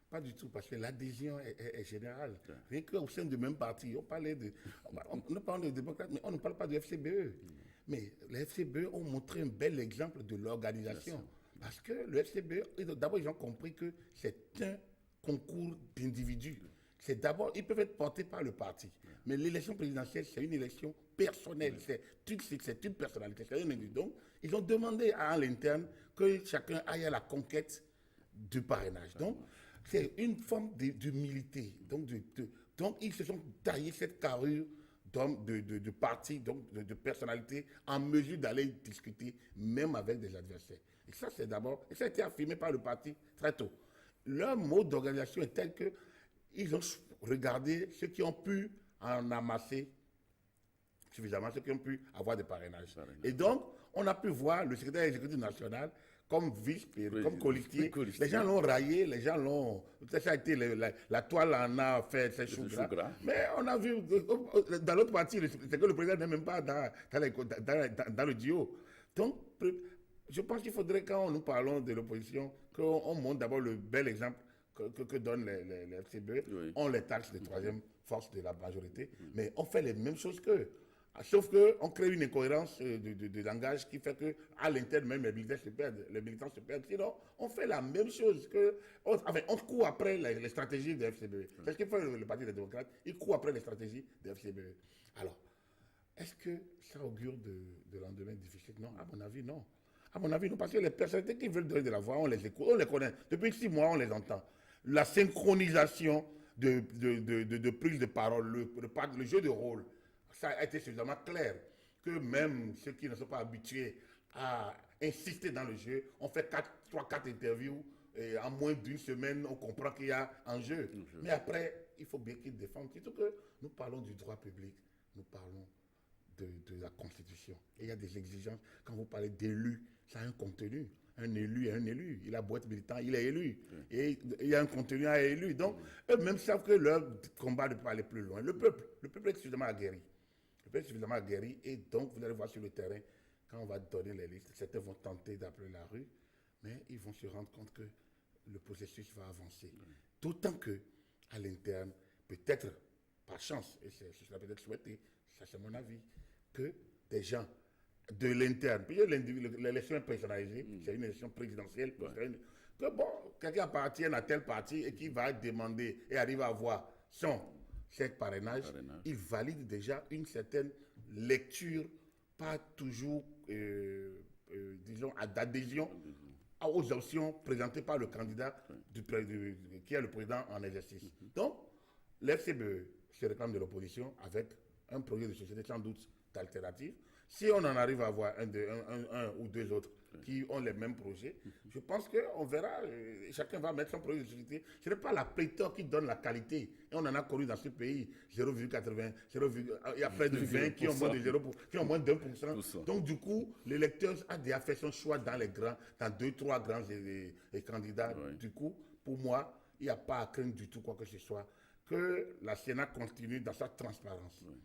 Pas du tout, parce que l'adhésion est générale. Rien qu'au sein du même parti, on parle de démocrates, mais on ne parle pas du FCBE. Mais les FCBE ont montré un bel exemple de l'organisation. Parce que le FCBE, d'abord, ils ont compris que c'est un concours d'individus. D'abord, ils peuvent être portés par le parti. Mais l'élection présidentielle, c'est une élection personnelle. C'est une personnalité. C'est un individu. Donc, ils ont demandé à l'interne que chacun aille à la conquête du parrainage. Donc, c'est une forme d'humilité. Donc, ils se sont taillés cette carrure de parti, donc de personnalité, en mesure d'aller discuter, même avec des adversaires. Et ça, ça a été affirmé par le parti très tôt. Leur mode d'organisation est tel qu'ils ont regardé ceux qui ont pu en amasser suffisamment, ceux qui ont pu avoir des parrainages. Et donc, on a pu voir le secrétaire exécutif national comme comme colistier. Les gens l'ont raillé, les gens l'ont... Ça a été la toile en a fait ses choux gras. Mais on a vu, dans l'autre partie, c'est que le président n'est même pas dans le duo. Donc, je pense qu'il faudrait, quand nous parlons de l'opposition, qu'on montre d'abord le bel exemple que donnent les FCBE. Oui. On les taxe de troisième force de la majorité, mais on fait les mêmes choses qu'eux. Sauf qu'on crée une incohérence de langage qui fait qu'à l'interne même les militants se perdent. Sinon, on fait la même chose on court après les stratégies des FCBE. C'est ce que fait le Parti des démocrates. Il court après les stratégies des FCBE. Alors, est-ce que ça augure de lendemain difficile? Non, à mon avis, non. À mon avis, non, parce que les personnalités qui veulent donner de la voix, on les écoute, on les connaît. Depuis 6 mois, on les entend. La synchronisation de prise de parole, le jeu de rôle, ça a été suffisamment clair que même ceux qui ne sont pas habitués à insister dans le jeu, on fait 3-4 interviews et en moins d'une semaine, on comprend qu'il y a un jeu. Mais après, il faut bien qu'ils défendent. Surtout que nous parlons du droit public, nous parlons de la Constitution. Et il y a des exigences. Quand vous parlez d'élus, ça a un contenu. Un élu est un élu. Il a beau être militant, il est élu. Et il y a un contenu à élu. Donc, eux-mêmes savent que leur combat ne peut pas aller plus loin. Le peuple est suffisamment aguerri. Et donc, vous allez voir sur le terrain, quand on va donner les listes, certains vont tenter d'appeler la rue, mais ils vont se rendre compte que le processus va avancer. D'autant que, à l'interne, peut-être, par chance, et c'est cela peut-être souhaité, ça c'est mon avis, que des gens de l'interne, puis l'élection est personnalisée, c'est une élection présidentielle, que quelqu'un appartient à tel parti et qui va demander et arrive à avoir cette parrainage, il valide déjà une certaine lecture, pas toujours, disons, d'adhésion aux options présentées par le candidat qui est le président en exercice. Donc, l'FCBE se réclame de l'opposition avec un projet de société sans doute alternatif. Si on en arrive à avoir un ou deux autres qui ont les mêmes projets, je pense qu'on verra, chacun va mettre son projet de société. Ce n'est pas la pléthore qui donne la qualité. Et on en a connu dans ce pays 0,80, il y a près de 20 qui ont moins de 0%, qui ont moins de 1%. Donc du coup, l'électeur a déjà fait son choix dans 2-3 grands candidats. Oui. Du coup, pour moi, il n'y a pas à craindre du tout quoi que ce soit. Que la Sénat continue dans sa transparence. Oui.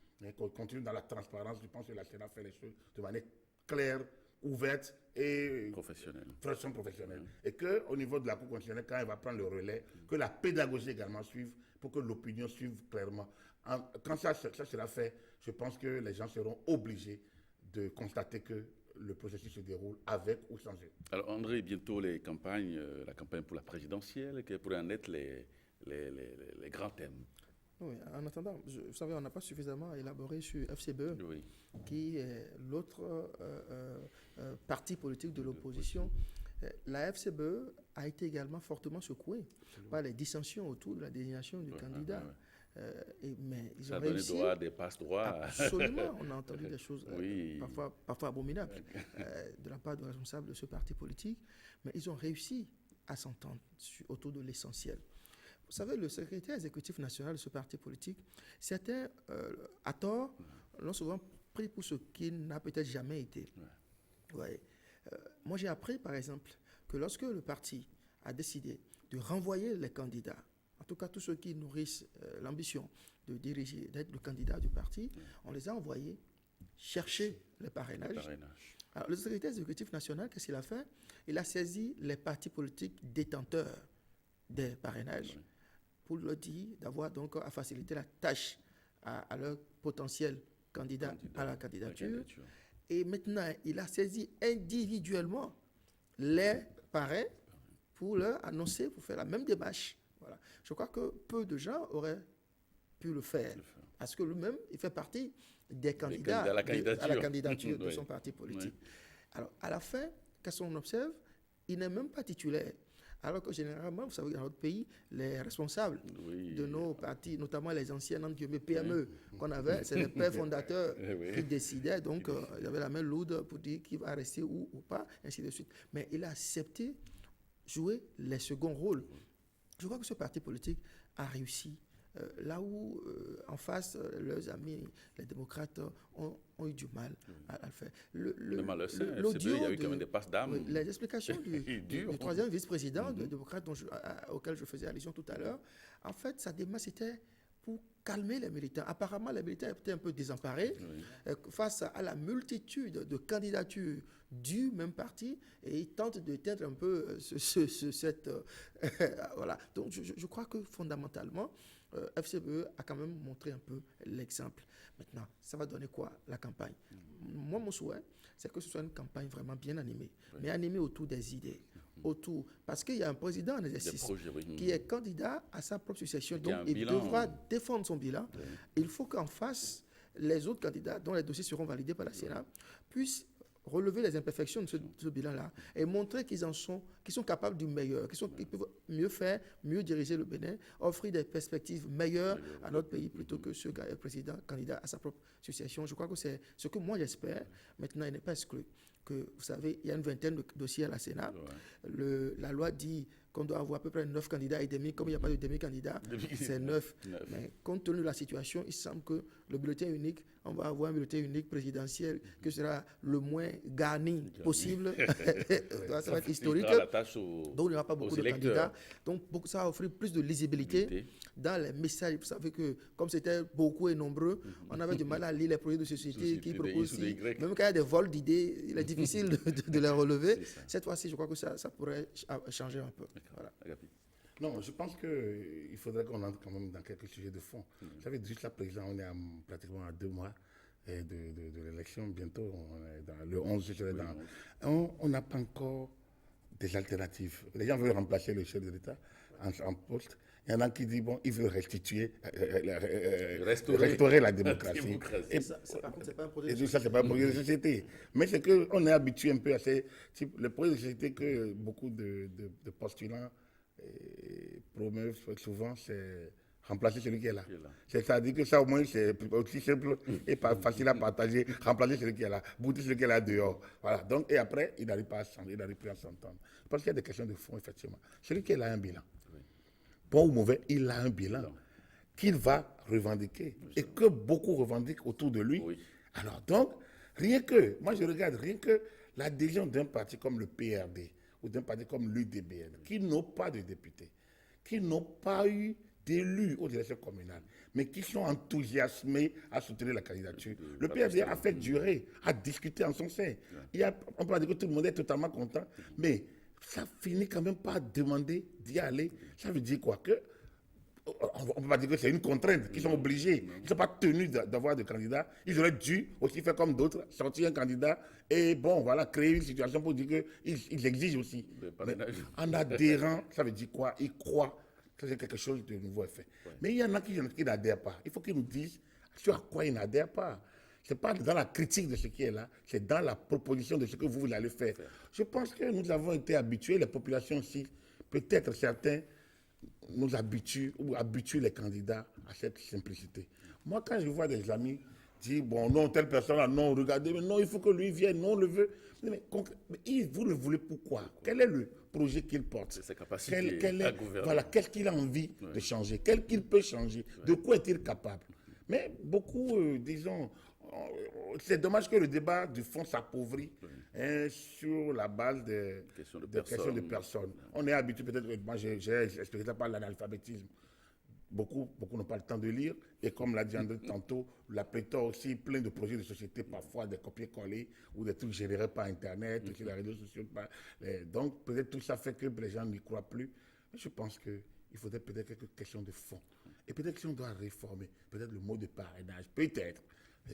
Continue dans la transparence. Je pense que la Sénat fait les choses de manière claire, ouverte et professionnelle. Et qu'au niveau de la Cour constitutionnelle, quand elle va prendre le relais, que la pédagogie également suive pour que l'opinion suive clairement. Quand ça sera fait, je pense que les gens seront obligés de constater que le processus se déroule avec ou sans eux. Alors André, bientôt la campagne pour la présidentielle, quels pourraient en être les grands thèmes? Oui, en attendant, vous savez, on n'a pas suffisamment élaboré sur FCBE, Oui. qui est l'autre parti politique de l'opposition. La FCBE a été également fortement secouée par les dissensions autour de la désignation du candidat. Mais ils Ça ont a donné réussi. droit à des passe-droits. Absolument, on a entendu des choses Oui. parfois abominables de la part de responsables de ce parti politique, mais ils ont réussi à s'entendre autour de l'essentiel. Vous savez, le secrétaire exécutif national de ce parti politique, certains, à tort, l'ont souvent pris pour ce qu'il n'a peut-être jamais été. Ouais. Moi, j'ai appris, par exemple, que lorsque le parti a décidé de renvoyer les candidats, en tout cas tous ceux qui nourrissent l'ambition de diriger, d'être le candidat du parti, on les a envoyés chercher les parrainages. Alors, le secrétaire exécutif national, qu'est-ce qu'il a fait? Il a saisi les partis politiques détenteurs des parrainages pour leur dire d'avoir donc à faciliter la tâche à leur potentiel candidat à la candidature. Et maintenant, il a saisi individuellement les parrains pour leur annoncer, pour faire la même démarche. Voilà. Je crois que peu de gens auraient pu le faire. Parce que lui-même, il fait partie des candidats à la candidature de son parti politique. Alors, à la fin, qu'est-ce qu'on observe? Il n'est même pas titulaire. Alors que généralement, vous savez, dans notre pays, les responsables de nos partis, notamment les anciennes PME qu'on avait, c'est les pères fondateurs qui décidaient. Donc, il avait la main lourde pour dire qui va rester ou pas, ainsi de suite. Mais il a accepté jouer les seconds rôles. Je crois que ce parti politique a réussi. Là où, en face, leurs amis, les démocrates, ont eu du mal à le faire. L'audio, il y a eu quand même des passes d'âme. Les explications du troisième vice-président démocrate auquel je faisais allusion tout à l'heure, en fait, sa démarche, c'était pour calmer les militants. Apparemment, les militants étaient un peu désemparés face à la multitude de candidatures du même parti et ils tentent d'éteindre un peu cette... voilà. Donc, je crois que fondamentalement, FCBE a quand même montré un peu l'exemple. Maintenant, ça va donner quoi, la campagne? Moi, mon souhait, c'est que ce soit une campagne vraiment bien animée, mais animée autour des idées. Parce qu'il y a un président en exercice qui est candidat à sa propre succession, donc il devra défendre son bilan. Il faut qu'en face, les autres candidats, dont les dossiers seront validés par la Sénat, puissent relever les imperfections de ce bilan-là et montrer qu'ils sont capables du meilleur, qu'ils peuvent mieux faire, mieux diriger le Bénin, offrir des perspectives meilleures à notre pays plutôt que ce président candidat à sa propre succession. Je crois que c'est ce que moi j'espère. Maintenant, il n'est pas exclu que, vous savez, il y a une vingtaine de dossiers à la Sénat. La loi dit qu'on doit avoir à peu près 9 candidats et demi. Comme il n'y a pas de demi-candidat, c'est 9. Mais compte tenu de la situation, il semble que le bulletin unique, on va avoir un bulletin unique présidentiel qui sera le moins garni possible. Ça va être historique. Donc, il n'y aura pas beaucoup de candidats. Donc, ça va offrir plus de lisibilité dans les messages. Vous savez que, comme c'était beaucoup et nombreux, on avait du mal à lire les projets de société qui proposent. Même quand il y a des vols d'idées, il est difficile de les relever. Cette fois-ci, je crois que ça pourrait changer un peu. Voilà. Non, je pense qu'il faudrait qu'on entre quand même dans quelques sujets de fond. Vous savez, juste là, président, on est pratiquement à 2 mois de l'élection. Bientôt, on est dans le 11, je serai on n'a pas encore des alternatives. Les gens veulent remplacer le chef de l'État en poste. Il y en a qui disent, bon, ils veulent restituer, restaurer la démocratie. Et ça, par contre, c'est pas un projet de société. Ça, c'est pas un projet de société. Mais c'est qu'on est habitué un peu à ces types. Le projet de société que beaucoup de postulants promeuvent souvent, c'est remplacer celui qui est là. C'est-à-dire que ça, au moins, c'est aussi simple et pas facile à partager. Remplacer celui qui est là, bouter celui qui est là dehors. Voilà. Donc, et après, il n'arrive pas à s'entendre, il n'arrive plus à s'entendre. Parce qu'il y a des questions de fond, effectivement. Celui qui est là a un bilan. Bon ou mauvais, il a un bilan qu'il va revendiquer et que beaucoup revendiquent autour de lui. Alors donc, moi je regarde, rien que l'adhésion d'un parti comme le PRD ou d'un parti comme l'UDBN, qui n'ont pas de députés, qui n'ont pas eu d'élus aux élections communales, mais qui sont enthousiasmés à soutenir la candidature. Le PRD a fait durer, a discuté en son sein. On peut dire que tout le monde est totalement content, mais ça finit quand même par demander d'y aller. Ça veut dire quoi? On ne peut pas dire que c'est une contrainte, qu'ils sont obligés, ils ne sont pas tenus d'avoir de candidats. Ils auraient dû aussi faire comme d'autres, sortir un candidat et bon, voilà, créer une situation pour dire qu'ils exigent aussi. En adhérant, ça veut dire quoi? Ils croient Ça, c'est quelque chose de nouveau fait. Ouais. Mais il y en a qui n'adhèrent pas. Il faut qu'ils nous disent sur à quoi ils n'adhèrent pas. Ce n'est pas dans la critique de ce qui est là, c'est dans la proposition de ce que vous allez faire. Je pense que nous avons été habitués, les populations aussi, peut-être certains nous habituent ou habituent les candidats à cette simplicité. Moi, quand je vois des amis dire, bon, non, telle personne, là, non, regardez, mais non, il faut que lui vienne, non, on le veut. Mais vous le voulez pourquoi? Quel est le projet qu'il porte? Ses capacités à gouverner. Voilà, qu'est-ce qu'il a envie de changer? Qu'est-ce qu'il peut changer? De quoi est-il capable? Mais beaucoup, disons, c'est dommage que le débat du fond s'appauvrit sur la base de questions de personnes. On est habitué peut-être, moi j'ai expliqué ça par l'analphabétisme. Beaucoup n'ont pas le temps de lire. Et comme l'a dit André tantôt, la pléthore aussi, plein de projets de société, parfois des copier-coller ou des trucs générés par Internet, sur les réseaux sociaux. Donc peut-être tout ça fait que les gens n'y croient plus. Mais je pense qu'il faudrait peut-être quelques questions de fond. Et peut-être si on doit réformer, peut-être le mot de parrainage, peut-être.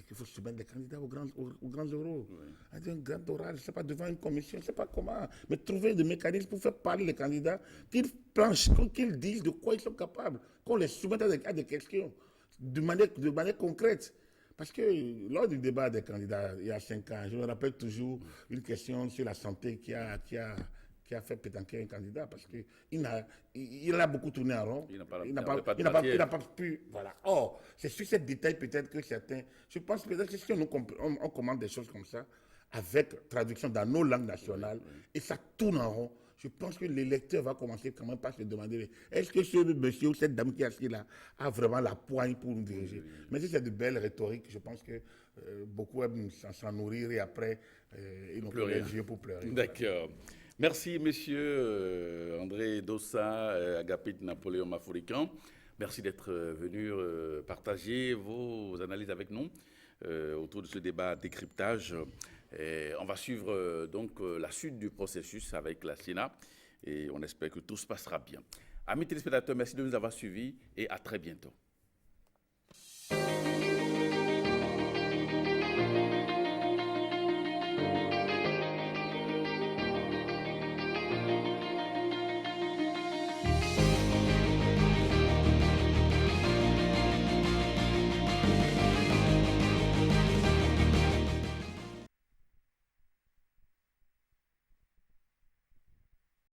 Qu'il faut soumettre des candidats aux grands oraux. Un grand oral, je ne sais pas, devant une commission, je ne sais pas comment. Mais trouver des mécanismes pour faire parler les candidats, qu'ils planchent, qu'ils disent de quoi ils sont capables, qu'on les soumette à des questions, de manière concrète. Parce que lors du débat des candidats, il y a 5 ans, je me rappelle toujours une question sur la santé qui a fait pétanquer un candidat parce qu'il a beaucoup tourné en rond. Il n'a pas pu. Voilà. Or, c'est sur ces détails peut-être que certains. Je pense peut-être que si on commande des choses comme ça, avec traduction dans nos langues nationales, et ça tourne en rond, je pense que l'électeur va commencer quand même par se demander est-ce que ce monsieur ou cette dame qui est assis là a vraiment la poigne pour nous diriger? Mais si c'est de belles rhétoriques, je pense que beaucoup aiment s'en nourrir et après, ils n'ont plus les yeux pour pleurer. D'accord. Merci, messieurs André Dossa, Agapit Napoléon Mafoulican. Merci d'être venus partager vos analyses avec nous autour de ce débat décryptage. On va suivre donc la suite du processus avec la Sénat et on espère que tout se passera bien. Amis téléspectateurs, merci de nous avoir suivis et à très bientôt.